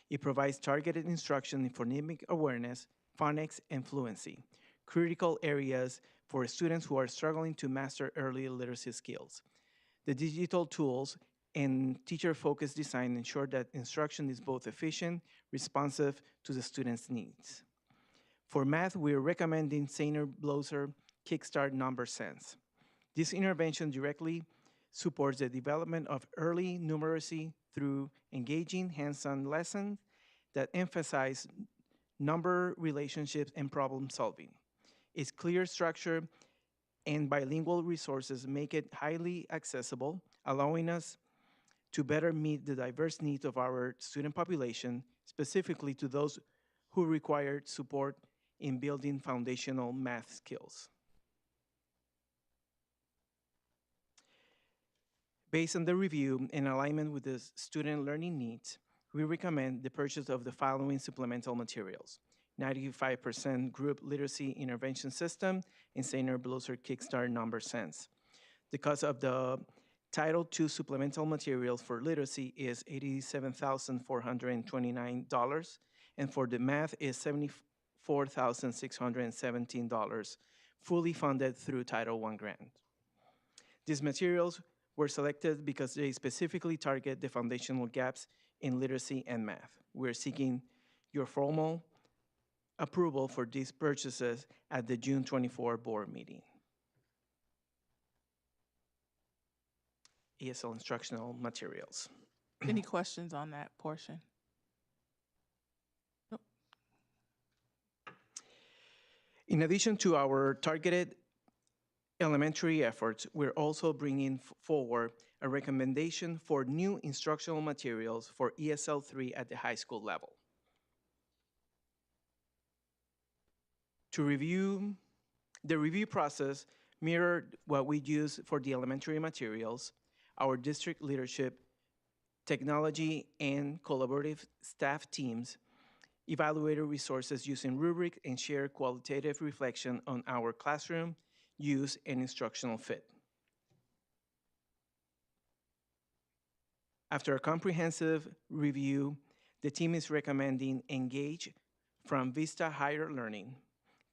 It provides targeted instruction in phonemic awareness, phonics, and fluency, critical areas for students who are struggling to master early literacy skills. The digital tools and teacher-focused design ensure that instruction is both efficient, responsive to the students' needs. For math, we are recommending Sainer-Bloser Kickstart Number Sense. This intervention directly supports the development of early numeracy through engaging hands-on lessons that emphasize number relationships and problem solving. Its clear structure and bilingual resources make it highly accessible, allowing us to better meet the diverse needs of our student population, specifically to those who require support in building foundational math skills. Based on the review in alignment with the student learning needs, we recommend the purchase of the following supplemental materials: 95% Group Literacy Intervention System and Sainer-Bloser Kickstart Number Sense. The cost of the Title II supplemental materials for literacy is $87,429, and for the math is $74,617, fully funded through Title I grant. These materials were selected because they specifically target the foundational gaps in literacy and math. We're seeking your formal approval for these purchases at the June 24 board meeting. ESL instructional materials. Any questions on that portion? Nope. In addition to our targeted elementary efforts, we're also bringing forward a recommendation for new instructional materials for ESL 3 at the high school level. To review, the review process mirrored what we use for the elementary materials. Our district leadership, technology, and collaborative staff teams evaluated resources using rubric and shared qualitative reflection on our classroom use and instructional fit. After a comprehensive review, the team is recommending Engage from Vista Higher Learning.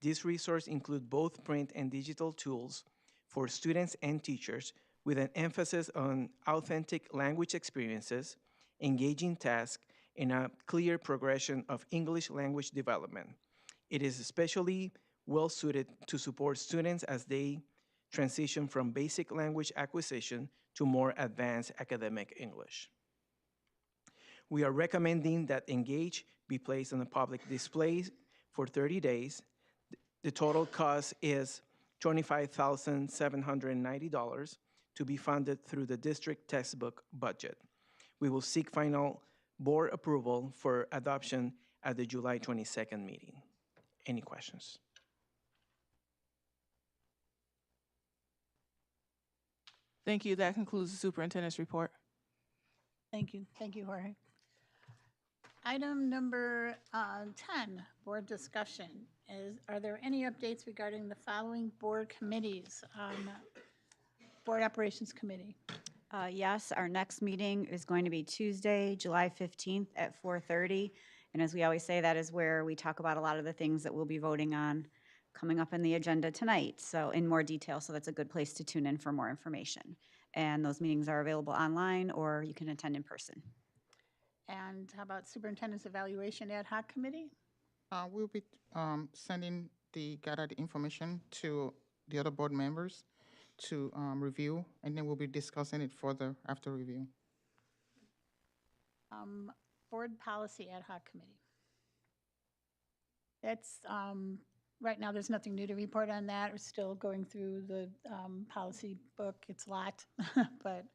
These resources include both print and digital tools for students and teachers, with an emphasis on authentic language experiences, engaging tasks, and a clear progression of English language development. It is especially well-suited to support students as they transition from basic language acquisition to more advanced academic English. We are recommending that Engage be placed on a public display for 30 days. The total cost is $25,790 to be funded through the district textbook budget. We will seek final board approval for adoption at the July 22nd meeting. Any questions? Thank you. That concludes the superintendent's report. Thank you, Jorge. Item number 10, board discussion. Are there any updates regarding the following board committees? Board Operations Committee. Yes, our next meeting is going to be Tuesday, July 15th at 4:30. And as we always say, that is where we talk about a lot of the things that we'll be voting on coming up in the agenda tonight. So in more detail, so that's a good place to tune in for more information. And those meetings are available online or you can attend in person. And how about Superintendent's Evaluation Ad Hoc Committee? We'll be sending the gathered information to the other board members to review, and then we'll be discussing it further after review. Board Policy Ad Hoc Committee. That's, right now, there's nothing new to report on that. We're still going through the policy book. It's a lot, but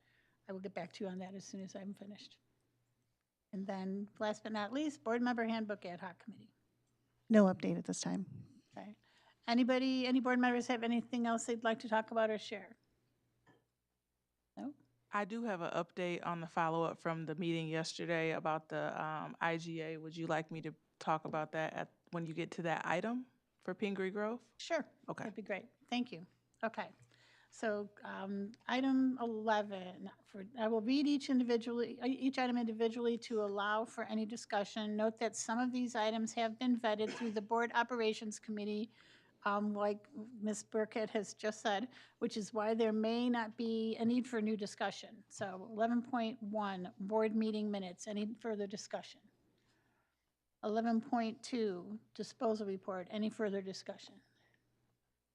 I will get back to you on that as soon as I'm finished. And then, last but not least, Board Member Handbook Ad Hoc Committee. No update at this time. Okay. Anybody, any board members have anything else they'd like to talk about or share? No? I do have an update on the follow-up from the meeting yesterday about the IGA. Would you like me to talk about that when you get to that item for Pingree Grove? Sure. Okay. That'd be great. Thank you. Okay. So item 11, I will read each item individually to allow for any discussion. Note that some of these items have been vetted through the Board Operations Committee like Ms. Burkett has just said, which is why there may not be a need for new discussion. So 11.1, board meeting minutes. Any further discussion? 11.2, disposal report. Any further discussion?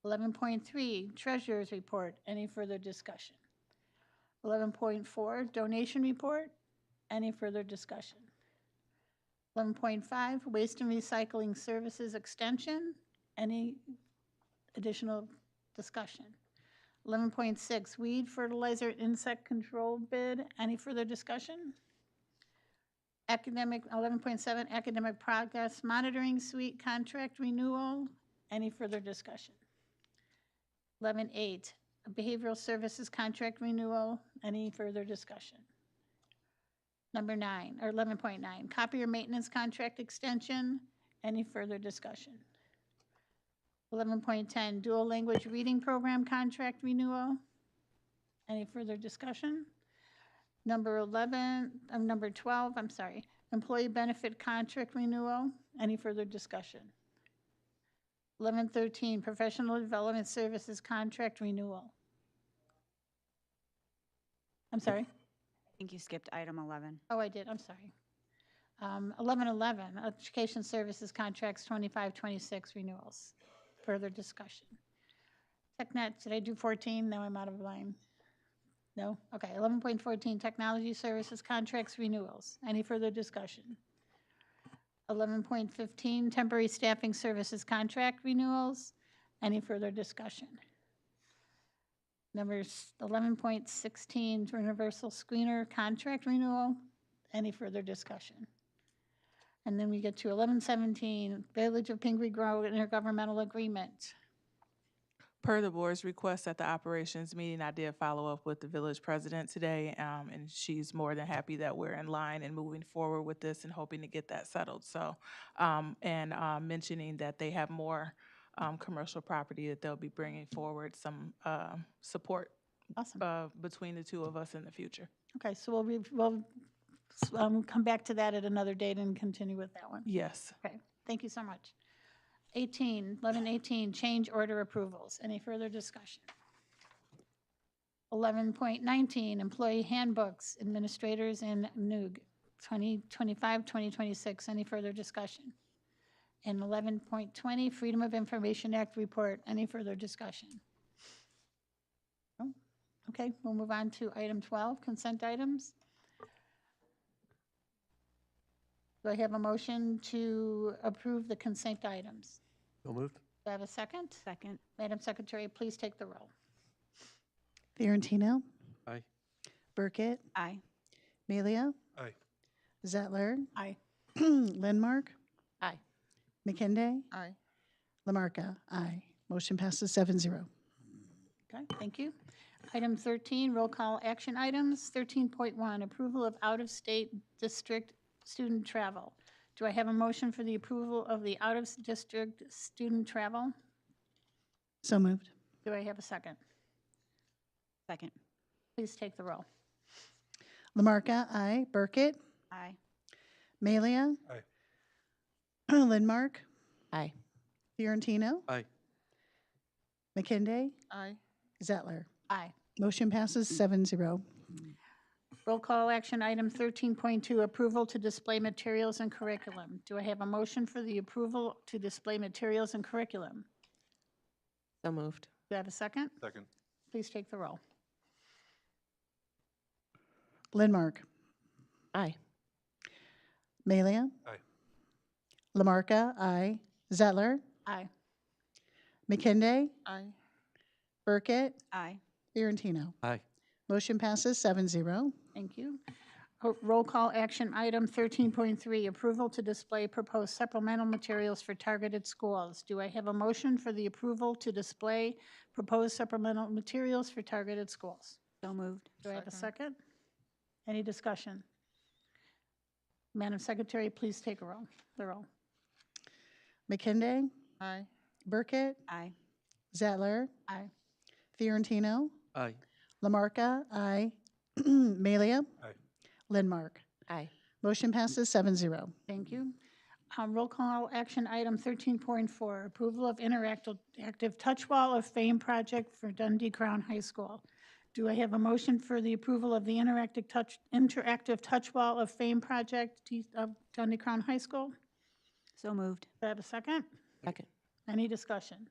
11.3, treasurer's report. Any further discussion? 11.4, donation report. Any further discussion? 11.5, waste and recycling services extension. Any additional discussion? 11.6, weed fertilizer insect control bid. Any further discussion? 11.7, academic progress monitoring suite contract renewal. Any further discussion? 11.8, behavioral services contract renewal. Any further discussion? Number 9, or 11.9, copier maintenance contract extension. Any further discussion? 11.10, dual language reading program contract renewal. Any further discussion? Number 12, I'm sorry, employee benefit contract renewal. Any further discussion? 11.13, professional development services contract renewal. I'm sorry? I think you skipped item 11. Oh, I did, I'm sorry. 11.11, education services contracts 25-26 renewals. Further discussion. TechNet, did I do 14? No, I'm out of line. No? Okay, 11.14, technology services contracts renewals. Any further discussion? 11.15, temporary staffing services contract renewals. Any further discussion? Numbers 11.16, universal screener contract renewal. Any further discussion? And then we get to 11.17, Village of Pingree Grove intergovernmental agreement. Per the board's request at the operations meeting, I did follow up with the village president today, and she's more than happy that we're in line and moving forward with this and hoping to get that settled. So, mentioning that they have more commercial property that they'll be bringing forward some support between the two of us in the future. Okay, so we'll come back to that at another date and continue with that one. Yes. Okay, thank you so much. 11.18, change order approvals. Any further discussion? 11.19, employee handbooks, administrators and NUG, 2025, 2026. Any further discussion? And 11.20, Freedom of Information Act report. Any further discussion? No? Okay, we'll move on to item 12, consent items. Do I have a motion to approve the consent items? So moved. Do I have a second? Second. Madam Secretary, please take the roll. Fiorentino. Aye. Burkett. Aye. Melia. Aye. Zettler. Aye. Lindmark. Aye. McKinday. Aye. Lamarca. Aye. Motion passes 7-0. Okay, thank you. Item 13, roll call action items. 13.1, approval of out-of-state district student travel. Do I have a motion for the approval of the out-of-district student travel? So moved. Do I have a second? Second. Please take the roll. Lamarca. Aye. Burkett. Aye. Melia. Aye. Lindmark. Aye. Fiorentino. Aye. McKinday. Aye. Zettler. Aye. Motion passes 7-0. Roll call action item 13.2, approval to display materials and curriculum. Do I have a motion for the approval to display materials and curriculum? So moved. Do I have a second? Second. Please take the roll. Lindmark. Aye. Melia. Aye. Lamarca. Aye. Zettler. Aye. McKinday. Aye. Burkett. Aye. Fiorentino. Aye. Motion passes 7-0. Thank you. Roll call action item 13.3, approval to display proposed supplemental materials for targeted schools. Do I have a motion for the approval to display proposed supplemental materials for targeted schools? So moved. Do I have a second? Any discussion? Madam Secretary, please take a roll. The roll. McKinday. Aye. Burkett. Aye. Zettler. Aye. Fiorentino. Aye. Lamarca. Aye. Melia. Aye. Lindmark. Aye. Motion passes 7-0. Thank you. Roll call action item 13.4, approval of interactive touch wall of fame project for Dundee Crown High School. Do I have a motion for the approval of the interactive touch wall of fame project of Dundee Crown High School? So moved. Do I have a second? Second. Any discussion?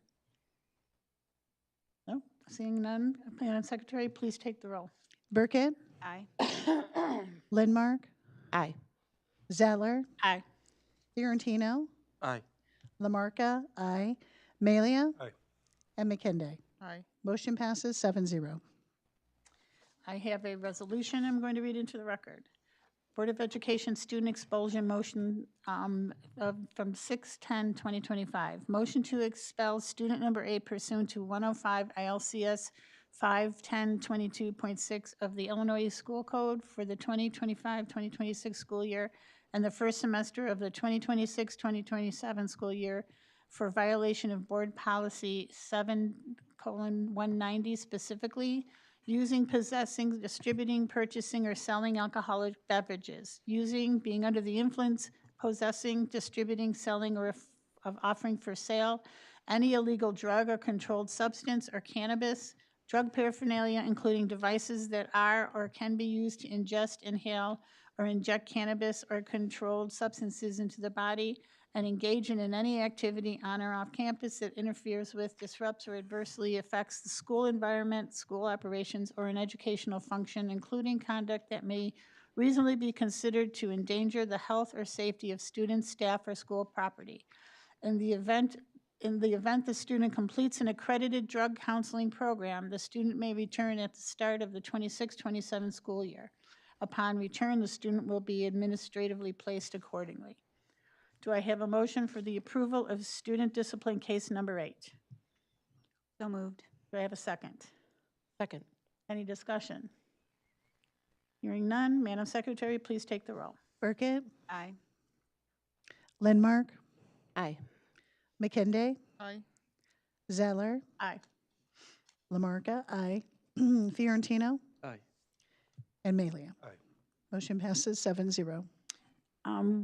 No, seeing none. Madam Secretary, please take the roll. Burkett, Aye. Lindmark, Aye. Zeller, Aye. Fiorentino, Aye. Lamarca, aye. Malia, Aye. and McKinday. Aye. Motion passes 7-0. I have a resolution I'm going to read into the record. Board of Education student expulsion motion from 6/10/2025. Motion to expel student number 8 pursuant to 105 ILCS 51022.6 of the Illinois School Code for the 2025-2026 school year and the first semester of the 2026-2027 school year for violation of Board Policy 7:190, specifically using, possessing, distributing, purchasing, or selling alcoholic beverages, using, being under the influence, possessing, distributing, selling, or of offering for sale any illegal drug or controlled substance or cannabis, drug paraphernalia, including devices that are or can be used to ingest, inhale, or inject cannabis or controlled substances into the body, and engage in any activity on or off campus that interferes with, disrupts, or adversely affects the school environment, school operations, or an educational function, including conduct that may reasonably be considered to endanger the health or safety of students, staff, or school property. In the event the student completes an accredited drug counseling program, the student may return at the start of the 26-27 school year. Upon return, the student will be administratively placed accordingly. Do I have a motion for the approval of student discipline case number 8? So moved. Do I have a second? Second. Any discussion? Hearing none, Madam Secretary, please take the roll. Burkett, Aye. Lindmark, Aye. McKinday, Aye. Zeller, Aye. Lamarca, aye. Fiorentino, Aye. and Malia. Aye. Motion passes 7-0.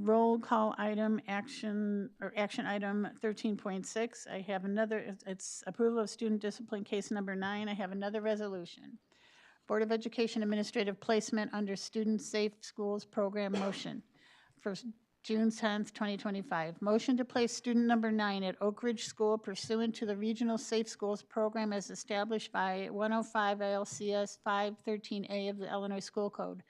Roll call item action item 13.6. I have another, it's approval of student discipline case number 9. I have another resolution. Board of Education Administrative Placement under Student Safe Schools Program motion for June 10th, 2025. Motion to place student number 9 at Oak Ridge School pursuant to the Regional Safe Schools Program as established by 105 ILCS 513A of the Illinois School Code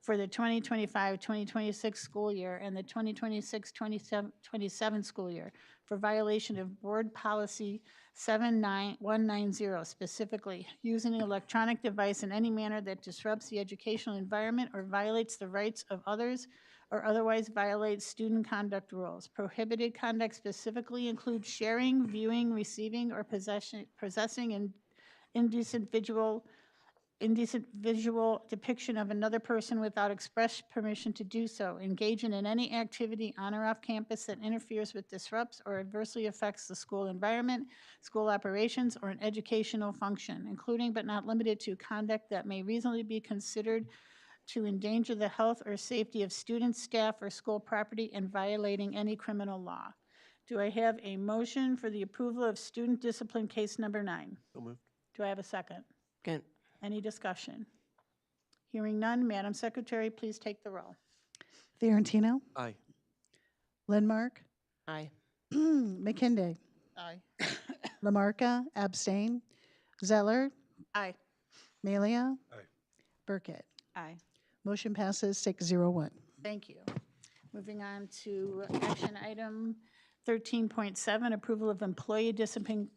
for the 2025-2026 school year and the 2026-27 school year for violation of Board Policy 79190, specifically using an electronic device in any manner that disrupts the educational environment or violates the rights of others or otherwise violates student conduct rules. Prohibited conduct specifically includes sharing, viewing, receiving, or possessing an indecent visual depiction of another person without express permission to do so, engage in any activity on or off campus that interferes with, disrupts, or adversely affects the school environment, school operations, or an educational function, including but not limited to conduct that may reasonably be considered to endanger the health or safety of students, staff, or school property and violating any criminal law. Do I have a motion for the approval of student discipline case number 9? So moved. Do I have a second? Second. Any discussion? Hearing none, Madam Secretary, please take the roll. Fiorentino, Aye. Lindmark, Aye. McKinday, Aye. Lamarca, abstain. Zeller, Aye. Malia, Aye. Burkett. Aye. Motion passes 6-0-1. Thank you. Moving on to action item 13.7, approval of employee discipline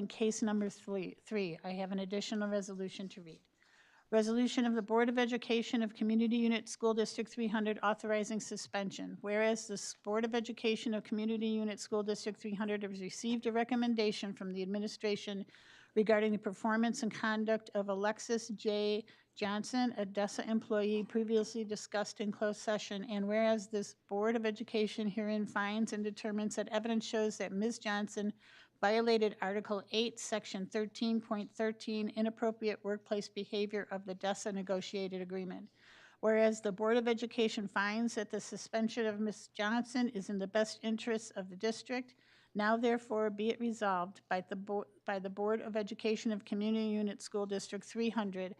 case number 3. I have an additional resolution to read. Resolution of the Board of Education of Community Unit School District 300 authorizing suspension. Whereas the Board of Education of Community Unit School District 300 has received a recommendation from the administration regarding the performance and conduct of Alexis J. Johnson, a DESA employee previously discussed in closed session, and whereas this Board of Education herein finds and determines that evidence shows that Ms. Johnson violated Article 8, Section 13.13, inappropriate workplace behavior of the DESA negotiated agreement. Whereas the Board of Education finds that the suspension of Ms. Johnson is in the best interests of the district, now therefore be it resolved by the Board of Education of Community Unit School District 300,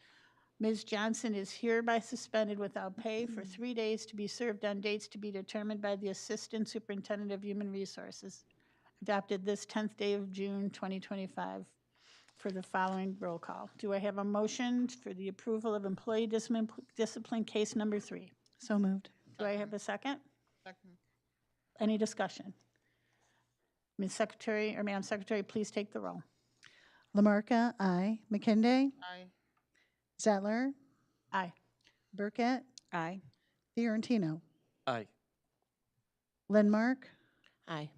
Ms. Johnson is hereby suspended without pay for 3 days to be served on dates to be determined by the Assistant Superintendent of Human Resources, adopted this 10th day of June 2025 for the following roll call. Do I have a motion for the approval of employee discipline case number 3? So moved. Do I have a second? Second. Any discussion? Ms. Secretary, or Madam Secretary, please take the roll. Lamarca, aye. McKinday, Aye. Zettler, Aye. Burkett, Aye. Fiorentino, Aye. Lindmark, Aye.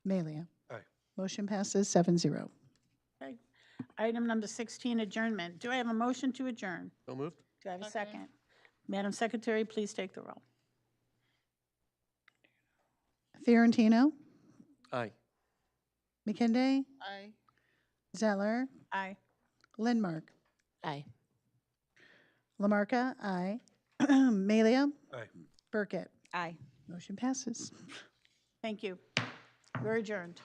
Malia. Aye. Motion passes 7-0. Okay. Item number 16, adjournment. Do I have a motion to adjourn? So moved. Do I have a second? Madam Secretary, please take the roll. Fiorentino, Aye. McKinday, Aye. Zeller, Aye. Lindmark, Aye. Lamarca, aye. Malia, Aye. Burkett. Aye. Motion passes. Thank you. We're adjourned.